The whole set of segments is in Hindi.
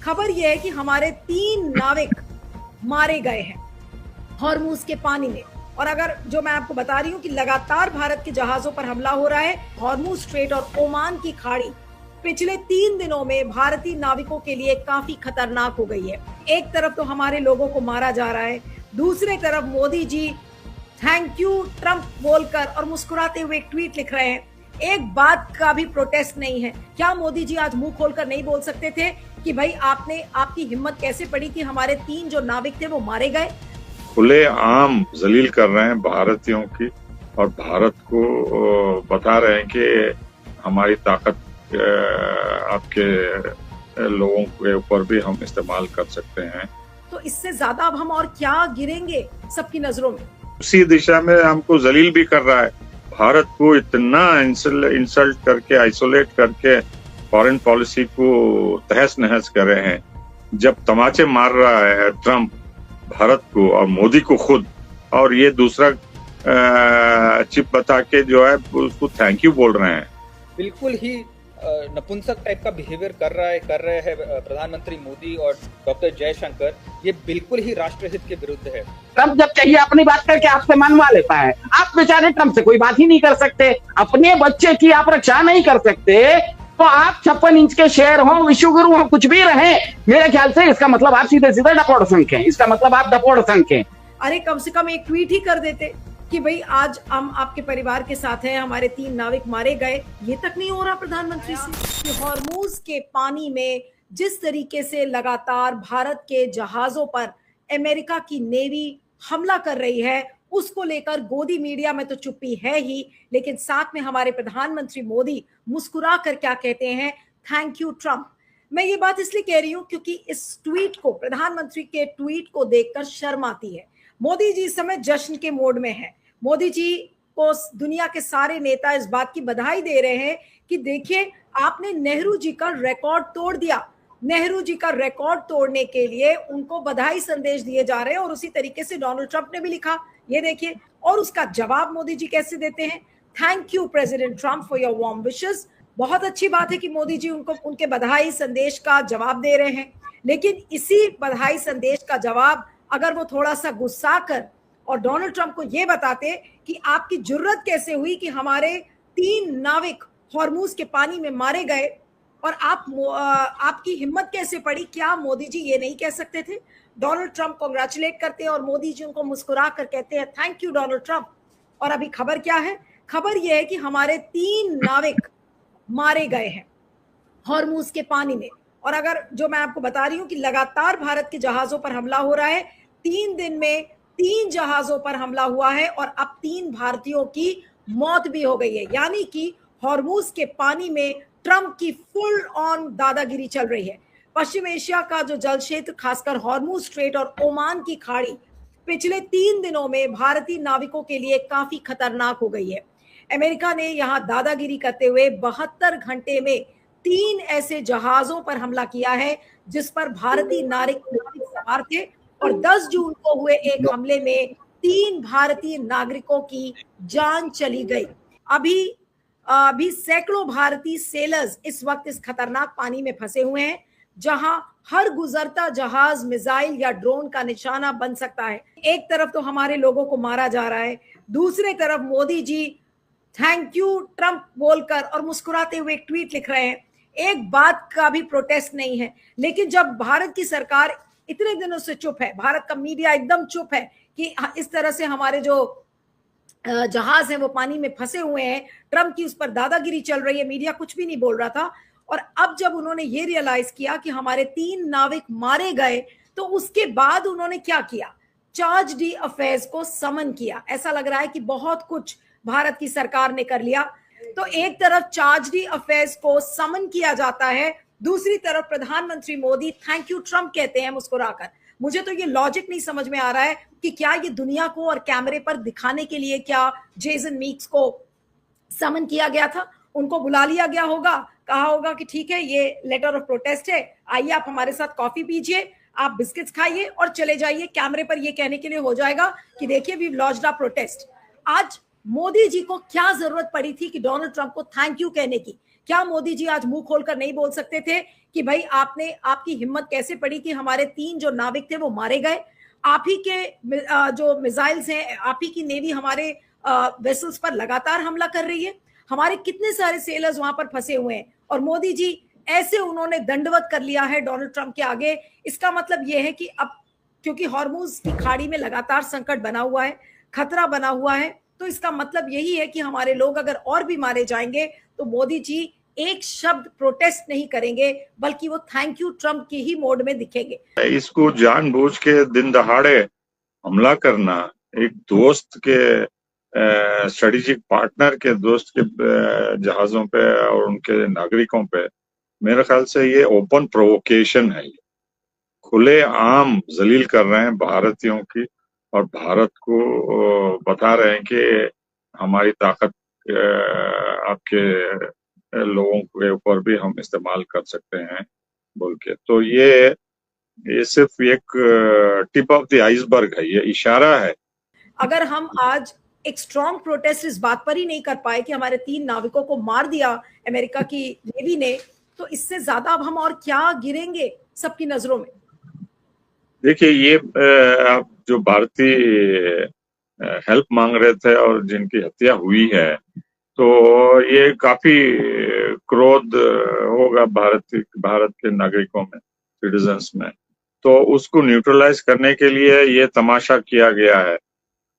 खबर यह है कि हमारे 3 नाविक मारे गए हैं हॉर्मूज के पानी में। और अगर जो मैं आपको बता रही हूँ कि लगातार भारत के जहाजों पर हमला हो रहा है। हॉर्मूज स्ट्रेट और ओमान की खाड़ी पिछले 3 दिनों में भारतीय नाविकों के लिए काफी खतरनाक हो गई है। एक तरफ तो हमारे लोगों को मारा जा रहा है, दूसरी तरफ Modi ji thank you Trump बोलकर और मुस्कुराते हुए एक ट्वीट लिख रहे हैं। एक बात का भी प्रोटेस्ट नहीं है। क्या मोदी जी आज मुंह खोलकर नहीं बोल सकते थे कि भाई आपकी हिम्मत कैसे पड़ी कि हमारे 3 जो नाविक थे वो मारे गए? खुले आम जलील कर रहे हैं भारतीयों की और भारत को बता रहे हैं कि हमारी ताकत आपके लोगों के ऊपर भी हम इस्तेमाल कर सकते हैं। तो इससे ज्यादा अब हम और क्या गिरेंगे सबकी नजरों में? उसी दिशा में हमको जलील भी कर रहा है। भारत को इतना इंसल्ट करके, आइसोलेट करके फॉरेन पॉलिसी को तहस नहस कर रहे हैं। जब तमाचे मार रहा है ट्रंप भारत को और मोदी को खुद, और ये दूसरा चिप बता के जो है उसको थैंक यू बोल रहे हैं। बिल्कुल ही नपुंसक टाइप का बिहेवियर कर रहे हैं प्रधानमंत्री मोदी और डॉक्टर जयशंकर। ये बिल्कुल ही राष्ट्रहित के विरुद्ध है। ट्रंप जब चाहिए अपनी बात करके आपसे मनवा लेता है। आप बेचारे ट्रंप से कोई बात ही नहीं कर सकते, अपने बच्चे की आप रक्षा नहीं कर सकते, तो आप 56 इंच के शेर हो, विश्वगुरु हो, कुछ भी रहे, मेरे ख्याल से इसका मतलब आप सीधे सीधे डपोड़ संख हैं। इसका मतलब आप डपोड़ संख हैं। अरे कम से कम एक ट्वीट ही कर देते कि भाई आज हम आपके परिवार के साथ हैं, हमारे 3 नाविक मारे गए। ये तक नहीं हो रहा प्रधानमंत्री से कि हॉर्मूज के पानी में जिस तरीके से लगातार भारत के जहाजों पर अमेरिका की नेवी हमला कर रही है, उसको लेकर गोदी मीडिया में तो चुप्पी है ही, लेकिन साथ में हमारे प्रधानमंत्री मोदी मुस्कुरा कर क्या कहते हैं, थैंक यू ट्रंप। मैं ये बात इसलिए कह रही हूं क्योंकि इस ट्वीट को, प्रधानमंत्री के ट्वीट को देखकर शर्म आती है। मोदी जी इस समय जश्न के मोड में है। मोदी जी को दुनिया के सारे नेता इस बात की बधाई दे रहे हैं कि देखिए आपने नेहरू जी का रिकॉर्ड तोड़ दिया। नेहरू जी का रिकॉर्ड तोड़ने के लिए उनको बधाई संदेश दिए जा रहे हैं। और उसी तरीके से डोनाल्ड ट्रंप ने भी लिखा, ये देखिए। और उसका जवाब मोदी जी कैसे देते हैं, thank you president Trump for your warm wishes. बहुत अच्छी बात है कि मोदी जी उनको उनके बधाई संदेश का जवाब दे रहे हैं, लेकिन इसी बधाई संदेश का जवाब अगर वो थोड़ा सा गुस्सा कर और डोनाल्ड ट्रंप को ये बताते कि आपकी जुर्रत कैसे हुई कि हमारे 3 नाविक हॉर्मूज के पानी में मारे गए और आपकी हिम्मत कैसे पड़ी, क्या मोदी जी ये नहीं कह सकते थे? डोनाल्ड ट्रंप कांग्रेचुलेट करते हैं और मोदी जी उनको मुस्कुरा कर कहते हैं थैंक यू डोनाल्ड ट्रंप। और अभी खबर क्या है? खबर यह है कि हमारे 3 नाविक मारे गए हैं हॉर्मूज के पानी में। और अगर जो मैं आपको बता रही हूँ कि लगातार भारत के जहाजों पर हमला हो रहा है, 3 दिन में 3 जहाजों पर हमला हुआ है और अब 3 भारतीयों की मौत भी हो गई है। यानी कि हॉर्मूज के पानी में ट्रंप की फुल ऑन दादागिरी चल रही है। पश्चिम एशिया का जो जल क्षेत्र, खासकर हॉर्मूज स्ट्रेट और ओमान की खाड़ी पिछले 3 दिनों में भारतीय नाविकों के लिए काफी खतरनाक हो गई है। अमेरिका ने यहां दादागिरी करते हुए 72 घंटे में 3 ऐसे जहाजों पर हमला किया है जिस पर भारतीय नाविक सवार थे। और 10 जून को हुए एक हमले में 3 भारतीय नागरिकों की जान चली गई। अभी सैकड़ों भारतीय सेलर्स इस वक्त इस खतरनाक पानी में फंसे हुए हैं, जहां हर गुजरता जहाज मिसाइल या ड्रोन का निशाना बन सकता है। एक तरफ तो हमारे लोगों को मारा जा रहा है, दूसरी तरफ Modi ji thank you Trump बोलकर और मुस्कुराते हुए एक ट्वीट लिख रहे हैं। एक बात का भी प्रोटेस्ट नहीं है। लेकिन जब भारत की सरकार इतने दिनों से चुप है, भारत का मीडिया एकदम चुप है कि इस तरह से हमारे जो जहाज हैं वो पानी में फंसे हुए हैं, ट्रंप की उस पर दादागिरी चल रही है, मीडिया कुछ भी नहीं बोल रहा था। और अब जब उन्होंने ये रियलाइज किया कि हमारे 3 नाविक मारे गए, तो उसके बाद उन्होंने क्या किया, चार्ज डी अफेयर्स को समन किया। ऐसा लग रहा है कि बहुत कुछ भारत की सरकार ने कर लिया। तो एक तरफ चार्ज डी अफेयर्स को समन किया जाता है, दूसरी तरफ प्रधानमंत्री मोदी थैंक यू ट्रंप कहते हैं मुस्कुराकर। मुझे तो ये लॉजिक नहीं समझ में आ रहा है कि क्या ये दुनिया को और कैमरे पर दिखाने के लिए क्या जेसन मीक्स को समन किया गया था, उनको बुला लिया गया होगा, कहा होगा कि ठीक है ये लेटर ऑफ प्रोटेस्ट है, आइए आप हमारे साथ कॉफी पीजिए, आप बिस्किट्स खाइए और चले जाइए। कैमरे पर ये कहने के लिए हो जाएगा कि देखिए वी लॉन्च्ड अ प्रोटेस्ट। आज मोदी जी को क्या जरूरत पड़ी थी कि डोनाल्ड ट्रंप को थैंक यू कहने की? क्या मोदी जी आज मुंह खोलकर नहीं बोल सकते थे कि भाई आपकी हिम्मत कैसे पड़ी कि हमारे 3 जो नाविक थे वो मारे गए, आप ही के जो मिसाइल्स हैं, आप ही की नेवी हमारे वेसल्स पर लगातार हमला कर रही है, हमारे कितने सारे सेलर्स वहां पर फंसे हुए हैं, और मोदी जी ऐसे उन्होंने दंडवत कर लिया है डोनाल्ड ट्रंप के आगे। इसका मतलब यह है कि अब क्योंकि हॉर्मुज की खाड़ी में लगातार संकट बना हुआ है, खतरा बना हुआ है, तो इसका मतलब यही है कि हमारे लोग अगर और भी मारे जाएंगे तो मोदी जी एक शब्द प्रोटेस्ट नहीं करेंगे, बल्कि वो थैंक यू ट्रंप की ही मोड में दिखेंगे। इसको जानबूझ के दिन दहाड़े हमला करना, एक दोस्त के स्ट्रेटेजिक पार्टनर के दोस्त के जहाजों पे और उनके नागरिकों पे, मेरे ख्याल से ये ओपन प्रोवोकेशन है। खुले आम जलील कर रहे हैं भारतीयों की, और भारत को बता रहे हैं कि हमारी ताकत आपके लोगों के ऊपर भी हम इस्तेमाल कर सकते हैं बोल के। तो ये सिर्फ एक टिप ऑफ द आइसबर्ग है, ये इशारा है। अगर हम आज एक स्ट्रॉन्ग प्रोटेस्ट इस बात पर ही नहीं कर पाए कि हमारे 3 नाविकों को मार दिया अमेरिका की नेवी ने, तो इससे ज्यादा अब हम और क्या गिरेंगे सबकी नजरों में। देखिए, ये आप जो भारतीय हेल्प मांग रहे थे और जिनकी हत्या हुई है, तो ये काफी क्रोध होगा भारत के नागरिकों में, सिटीजन्स में। तो उसको न्यूट्रलाइज करने के लिए ये तमाशा किया गया है।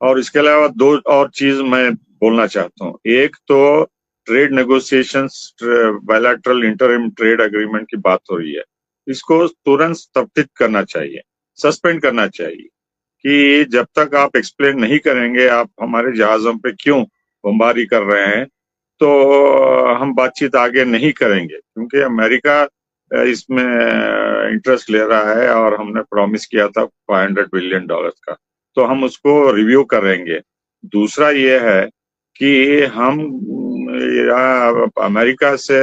और इसके अलावा 2 और चीज मैं बोलना चाहता हूँ। एक तो trade negotiations, bilateral interim trade agreement की बात हो रही है, इसको तुरंत स्थगित करना चाहिए, सस्पेंड करना चाहिए, कि जब तक आप एक्सप्लेन नहीं करेंगे आप हमारे जहाजों पे क्यों बमबारी कर रहे हैं, तो हम बातचीत आगे नहीं करेंगे। क्योंकि अमेरिका इसमें इंटरेस्ट ले रहा है और हमने प्रॉमिस किया था $500 बिलियन का, तो हम उसको रिव्यू करेंगे। दूसरा ये है कि हम अमेरिका से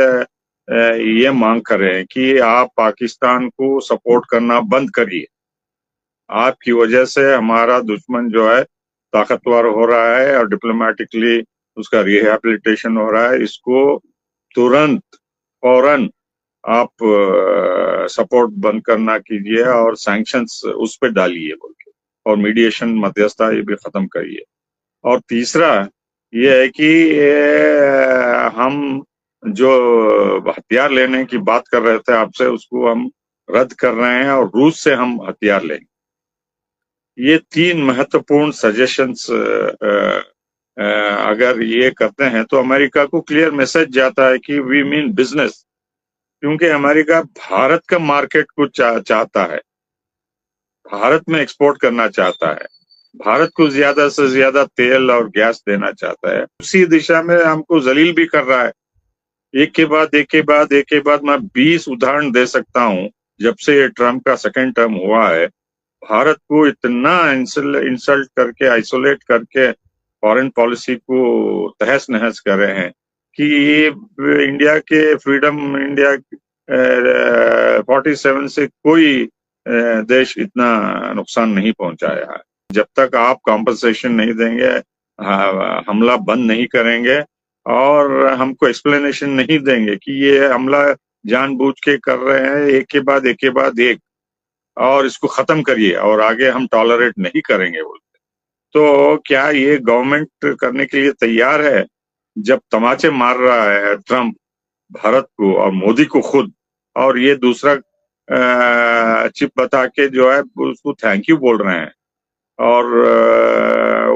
ये मांग करें कि आप पाकिस्तान को सपोर्ट करना बंद करिए। आपकी वजह से हमारा दुश्मन जो है ताकतवर हो रहा है और डिप्लोमेटिकली उसका रिहैबिलिटेशन हो रहा है। इसको तुरंत फौरन आप सपोर्ट बंद करना कीजिए और सैंक्शंस उस पे डालिए बोल के, और मीडिएशन मध्यस्थता ये भी खत्म करिए। और तीसरा ये है कि हम जो हथियार लेने की बात कर रहे थे आपसे, उसको हम रद्द कर रहे हैं और रूस से हम हथियार लेंगे। ये 3 महत्वपूर्ण सजेशंस अगर ये करते हैं तो अमेरिका को क्लियर मैसेज जाता है कि वी मीन बिजनेस। क्योंकि अमेरिका भारत का मार्केट को चाहता है, भारत में एक्सपोर्ट करना चाहता है, भारत को ज्यादा से ज्यादा तेल और गैस देना चाहता है। उसी दिशा में हमको जलील भी कर रहा है। एक के बाद मैं 20 उदाहरण दे सकता हूं। जब से ये ट्रम्प का सेकेंड टर्म हुआ है, भारत को इतना इंसल्ट करके, आइसोलेट करके फॉरेन पॉलिसी को तहस नहस कर रहे हैं कि ये इंडिया के फ्रीडम, इंडिया 47 से कोई देश इतना नुकसान नहीं पहुंचाया है। जब तक आप कॉम्पनसेशन नहीं देंगे, हमला बंद नहीं करेंगे और हमको एक्सप्लेनेशन नहीं देंगे कि ये हमला जानबूझ के कर रहे हैं, एक के बाद एक, और इसको खत्म करिए और आगे हम टॉलरेट नहीं करेंगे बोलते, तो क्या ये गवर्नमेंट करने के लिए तैयार है? जब तमाचे मार रहा है ट्रम्प भारत को और मोदी को खुद, और ये दूसरा चिप बता के जो है उसको थैंक यू बोल रहे हैं, और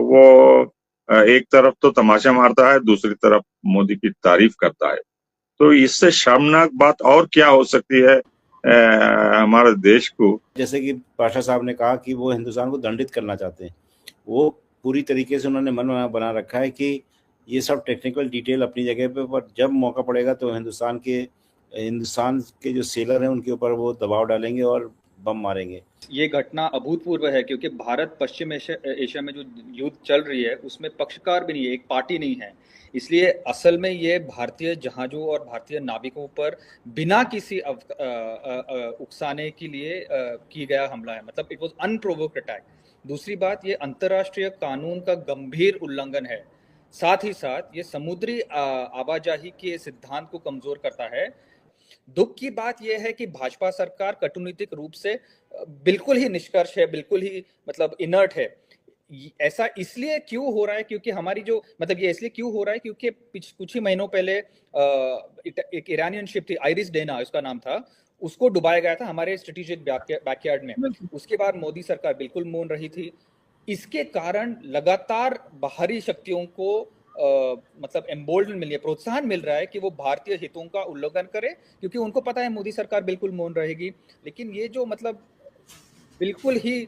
वो एक तरफ तो तमाशा मारता है, दूसरी तरफ मोदी की तारीफ करता है। तो इससे शर्मनाक बात और क्या हो सकती है हमारे देश को? जैसे कि पाशा साहब ने कहा कि वो हिंदुस्तान को दंडित करना चाहते हैं, वो पूरी तरीके से उन्होंने मन बना रखा है कि ये सब टेक्निकल डिटेल अपनी जगह पे, पर जब मौका पड़ेगा तो हिंदुस्तान के जो सेलर हैं उनके ऊपर वो दबाव डालेंगे और बम मारेंगे। ये घटना अभूतपूर्व है क्योंकि भारत पश्चिम एशिया में जो युद्ध चल रही है उसमें पक्षकार भी नहीं है, एक पार्टी नहीं है। इसलिए असल में ये भारतीय जहाजों और भारतीय नाविकों पर बिना किसी उकसाने के लिए की गया हमला है, मतलब इट वाज अनप्रोवोक्ड अटैक। दूसरी बात, ये अंतर्राष्ट्रीय कानून का गंभीर उल्लंघन है। साथ ही साथ ये समुद्री आवाजाही के सिद्धांत को कमजोर करता है। दुख की बात यह है कि भाजपा सरकार कटुनीतिक रूप से बिल्कुल ही निष्कर्ष है, बिल्कुल ही मतलब इनर्ट है। ऐसा इसलिए क्यों हो रहा है क्योंकि हमारी जो मतलब ये इसलिए क्यों हो रहा है क्योंकि कुछ ही महीनों पहले एक ईरानियन शिप थी, आइरिस डेना उसका नाम था, उसको डुबाया गया था हमारे स्ट्रेटेजिक बैकयार्ड में। उसके बाद मोदी सरकार बिल्कुल मौन रही थी। इसके कारण लगातार बाहरी शक्तियों को मतलब एम्बोल्डन मिल रही है, प्रोत्साहन मिल रहा है कि वो भारतीय हितों का उल्लंघन करे, क्योंकि उनको पता है मोदी सरकार बिल्कुल मौन रहेगी। लेकिन ये जो मतलब बिल्कुल ही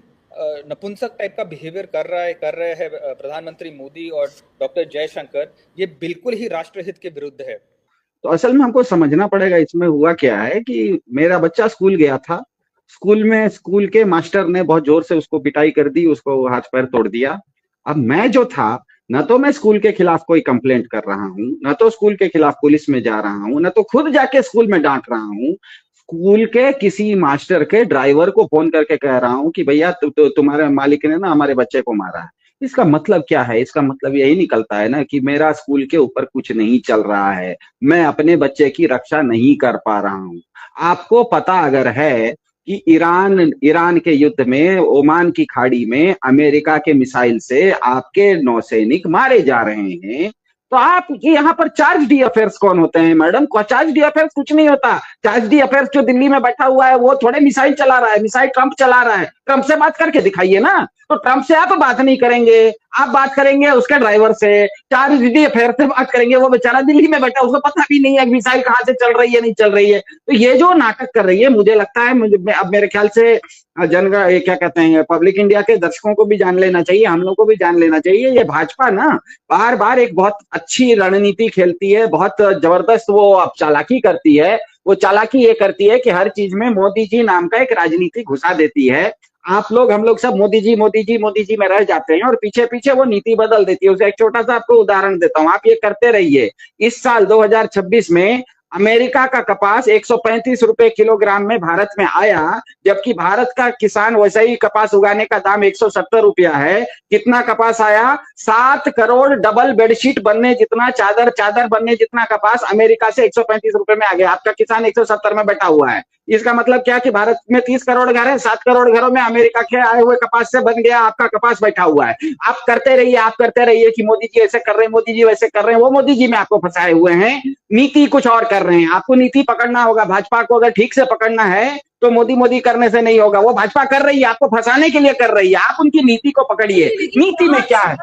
नपुंसक टाइप का बिहेवियर कर रहे हैं प्रधानमंत्री मोदी और डॉक्टर जयशंकर, ये बिल्कुल ही राष्ट्रहित के विरुद्ध है। तो असल में हमको समझना पड़ेगा इसमें हुआ क्या है कि मेरा बच्चा स्कूल गया था, स्कूल में स्कूल के मास्टर ने बहुत जोर से उसको पिटाई कर दी, उसको हाथ पैर तोड़ दिया। अब मैं जो था, न तो मैं स्कूल के खिलाफ कोई कंप्लेंट कर रहा हूँ, न तो स्कूल के खिलाफ पुलिस में जा रहा हूँ, न तो खुद जाके स्कूल में डांट रहा हूँ। स्कूल के किसी मास्टर के ड्राइवर को फोन करके कह रहा हूँ कि भैया तुम्हारे मालिक ने ना हमारे बच्चे को मारा है। इसका मतलब क्या है? इसका मतलब यही निकलता है ना कि मेरा स्कूल के ऊपर कुछ नहीं चल रहा है, मैं अपने बच्चे की रक्षा नहीं कर पा रहा हूँ। आपको पता अगर है कि ईरान के युद्ध में ओमान की खाड़ी में अमेरिका के मिसाइल से आपके नौसैनिक मारे जा रहे हैं, तो आप यहाँ पर चार्ज डी अफेयर्स कौन होते हैं मैडम? चार्ज डी अफेयर्स कुछ नहीं होता। चार्ज डी अफेयर्स जो दिल्ली में बैठा हुआ है वो थोड़े मिसाइल चला रहा है, मिसाइल ट्रंप चला रहा है। ट्रंप से बात करके दिखाइए ना। तो ट्रंप से आप बात नहीं करेंगे, आप बात करेंगे उसके ड्राइवर से, चार्ज डी अफेयर्स से बात करेंगे। वो बेचारा दिल्ली में बैठा, उसको पता भी नहीं है मिसाइल कहाँ से चल रही है नहीं चल रही है। तो ये जो नाटक कर रही है, मुझे लगता है अब मेरे ख्याल से क्या कहते हैं, पब्लिक इंडिया के दर्शकों को भी जान लेना चाहिए, हम लोग को भी जान लेना चाहिए। ये भाजपा ना बार बार एक बहुत अच्छी रणनीति खेलती है, बहुत जबरदस्त वो अब चालाकी करती है। वो चालाकी ये करती है कि हर चीज में मोदी जी नाम का एक राजनीति घुसा देती है। आप लोग हम लोग सब मोदी जी मोदी जी मोदी जी में रह जाते हैं और पीछे पीछे वो नीति बदल देती है। उसे एक छोटा सा आपको उदाहरण देता हूं, आप ये करते रहिए। इस साल 2026 में अमेरिका का कपास 135 रुपए किलोग्राम में भारत में आया, जबकि भारत का किसान वैसे ही कपास उगाने का दाम 170 रुपया है। कितना कपास आया? 7 करोड़ डबल बेडशीट बनने जितना, चादर बनने जितना कपास अमेरिका से 135 रुपए में आ गया। आपका किसान 170 में बैठा हुआ है। इसका मतलब क्या कि भारत में 30 करोड़ घर है, 7 करोड़ घरों में अमेरिका के आए हुए कपास से बन गया आपका कपास बैठा हुआ है। आप करते रहिए कि मोदी जी ऐसे कर रहे हैं, मोदी जी वैसे कर रहे हैं। वो मोदी जी में आपको फंसाए हुए हैं, नीति कुछ और कर रहे हैं। आपको नीति पकड़ना होगा। भाजपा को अगर ठीक से पकड़ना है तो मोदी करने से नहीं होगा। वो भाजपा कर रही है, आपको फंसाने के लिए कर रही है। आप उनकी नीति को पकड़िए। नीति में क्या है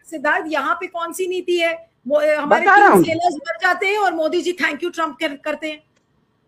सिद्धार्थ? यहाँ पे कौन सी नीति है? हमारे 3 सेलर्स मर जाते हैं और Modi ji thank you Trump करते हैं।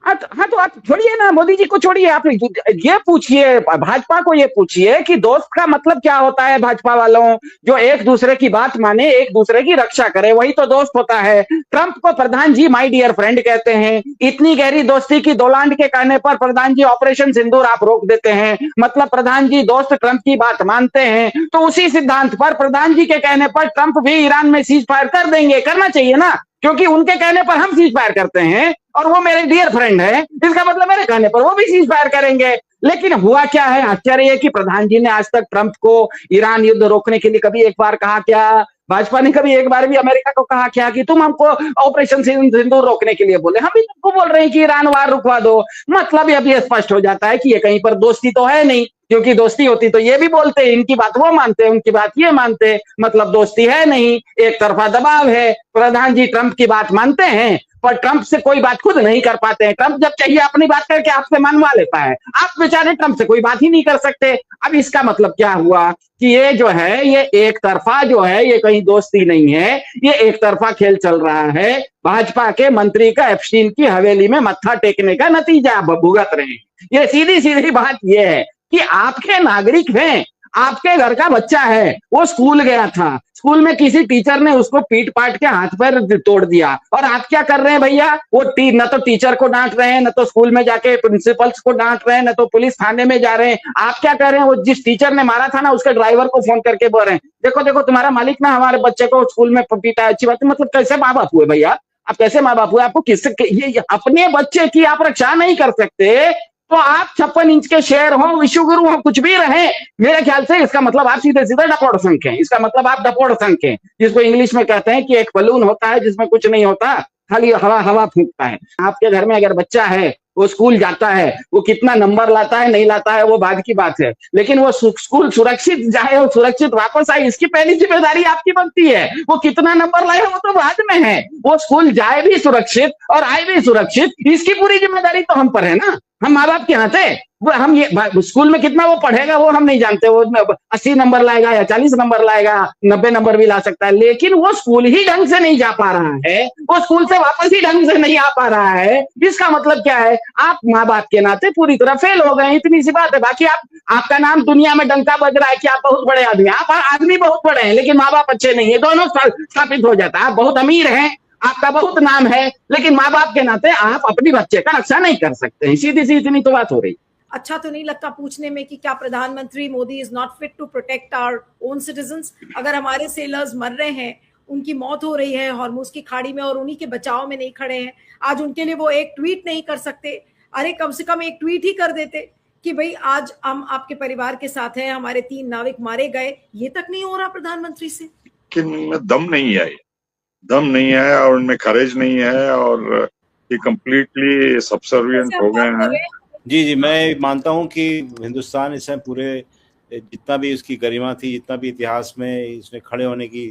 हाँ तो आप छोड़िए ना, मोदी जी को छोड़िए। आप ये पूछिए, भाजपा को ये पूछिए कि दोस्त का मतलब क्या होता है। भाजपा वालों जो एक दूसरे की बात माने, एक दूसरे की रक्षा करे, वही तो दोस्त होता है। ट्रंप को प्रधान जी माय डियर फ्रेंड कहते हैं। इतनी गहरी दोस्ती की दोलांड के कहने पर प्रधान जी ऑपरेशन सिंदूर आप रोक देते हैं। मतलब प्रधान जी दोस्त ट्रंप की बात मानते हैं, तो उसी सिद्धांत पर प्रधान जी के कहने पर ट्रंप भी ईरान में सीज फायर कर देंगे। करना चाहिए ना, क्योंकि उनके कहने पर हम सीज फायर करते हैं और वो मेरे डियर फ्रेंड है। इसका मतलब मेरे कहने पर वो भी सीज फायर करेंगे। लेकिन हुआ क्या है? आश्चर्य है कि प्रधान जी ने आज तक ट्रंप को ईरान युद्ध रोकने के लिए कभी एक बार कहा क्या? भाजपा ने कभी एक बार भी अमेरिका को कहा क्या कि तुम हमको ऑपरेशन सिंदूर रोकने के लिए बोले? हम भी तुमको बोल रहे हैं कि ईरान वार रुकवा दो। मतलब अब ये स्पष्ट हो जाता है कि ये कहीं पर दोस्ती तो है नहीं, क्योंकि दोस्ती होती तो ये भी बोलते, इनकी बात वो मानते, उनकी बात ये मानते। मतलब दोस्ती है नहीं, एक तरफा दबाव है। प्रधान जी ट्रंप की बात मानते हैं पर ट्रंप से कोई बात खुद नहीं कर पाते हैं। ट्रंप जब चाहिए अपनी बात करके आपसे मनवा लेता है, आप बेचारे ट्रंप से कोई बात ही नहीं कर सकते। अब इसका मतलब क्या हुआ कि ये जो है, ये एक तरफा जो है, ये कहीं दोस्ती नहीं है, ये एक तरफा खेल चल रहा है। भाजपा के मंत्री का एप्स्टीन की हवेली में मत्था टेकने का नतीजा भुगत रहे हैं। ये सीधी सीधी बात ये है कि आपके नागरिक हैं, आपके घर का बच्चा है, वो स्कूल गया था, स्कूल में किसी टीचर ने उसको पीट पाट के हाथ पैर तोड़ दिया, और आप क्या कर रहे हैं भैया? वो न तो टीचर को डांट रहे हैं, न तो स्कूल में जाके प्रिंसिपल्स को डांट रहे हैं, न तो पुलिस थाने में जा रहे हैं। आप क्या कर रहे हैं? वो जिस टीचर ने मारा था ना, उसके ड्राइवर को फोन करके बोल रहे हैं, देखो देखो तुम्हारा मालिक ना हमारे बच्चे को स्कूल में पीटा है। अच्छी बात है। मतलब कैसे माँ बाप हुए भैया? आप कैसे माँ बाप हुए? आपको किससे, ये अपने बच्चे की आप रक्षा नहीं कर सकते तो आप 56 इंच के शेर हो, विश्वगुरु हो, कुछ भी रहे, मेरे ख्याल से इसका मतलब आप सीधे सीधे डपोड़ संख हैं। इसका मतलब आप डपोड़ संख हैं, जिसको इंग्लिश में कहते हैं कि एक बलून होता है जिसमें कुछ नहीं होता, खाली हवा हवा फूंकता है। आपके घर में अगर बच्चा है, वो स्कूल जाता है, वो कितना नंबर लाता है नहीं लाता है वो बाद की बात है, लेकिन वो स्कूल सुरक्षित जाए और सुरक्षित वापस आए, इसकी पहली जिम्मेदारी आपकी बनती है। वो कितना नंबर लाए वो तो बाद में है, वो स्कूल जाए भी सुरक्षित और आए भी सुरक्षित, इसकी पूरी जिम्मेदारी तो हम पर है ना, हम माँ बाप के नाते। हम ये स्कूल में कितना वो पढ़ेगा वो हम नहीं जानते, वो 80 नंबर लाएगा या 40 नंबर लाएगा, 90 नंबर भी ला सकता है, लेकिन वो स्कूल ही ढंग से नहीं जा पा रहा है, वो स्कूल से वापस ही ढंग से नहीं आ पा रहा है। इसका मतलब क्या है, आप माँ बाप के नाते पूरी तरह फेल हो गए, इतनी सी बात है। बाकी आपका नाम दुनिया में डंका बज रहा है कि आप बहुत बड़े आदमी, आप आदमी बहुत बड़े हैं लेकिन माँ बाप अच्छे नहीं है, दोनों स्थापित हो जाता है। आप बहुत अमीर हैं, आपका बहुत नाम है, लेकिन माँ बाप के नाते आप अपनी बच्चे का रक्षा नहीं कर सकते हैं, सीधी सी इतनी तो बात हो रही। अच्छा तो नहीं लगता पूछने में कि क्या प्रधानमंत्री Modi is not fit to protect our own citizens? अगर हमारे सेलर्स मर रहे हैं, उनकी मौत हो रही है हॉर्मुज की खाड़ी में और उन्हीं के बचाव में नहीं खड़े हैं, आज उनके लिए वो एक ट्वीट नहीं कर सकते? अरे कम से कम एक ट्वीट ही कर देते कि भाई आज हम आपके परिवार के साथ हैं, हमारे 3 नाविक मारे गए। ये तक नहीं हो रहा प्रधानमंत्री से कि उनमें दम नहीं है और उनमें करेज नहीं है और ये कंप्लीटली सबसर्विएंट हो गए हैं। जी मैं मानता हूं कि हिंदुस्तान इस समय पूरे जितना भी उसकी गरिमा थी, जितना भी इतिहास में इसने खड़े होने की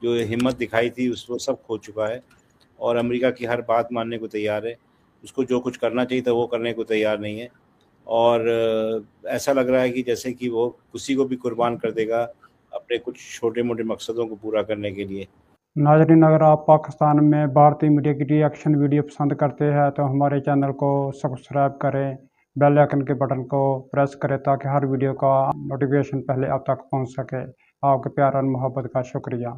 जो हिम्मत दिखाई थी उसको सब खो चुका है और अमेरिका की हर बात मानने को तैयार है। उसको जो कुछ करना चाहिए था वो करने को तैयार नहीं है और ऐसा लग रहा है कि जैसे कि वो किसी को भी कुर्बान कर देगा अपने कुछ छोटे मोटे मकसदों को पूरा करने के लिए। नाज़रीन, अगर आप पाकिस्तान में भारतीय मीडिया की रिएक्शन वीडियो पसंद करते हैं तो हमारे चैनल को सब्सक्राइब करें, बेल आइकन के बटन को प्रेस करें ताकि हर वीडियो का नोटिफिकेशन पहले आप तक पहुंच सके। आपके प्यार और मोहब्बत का शुक्रिया।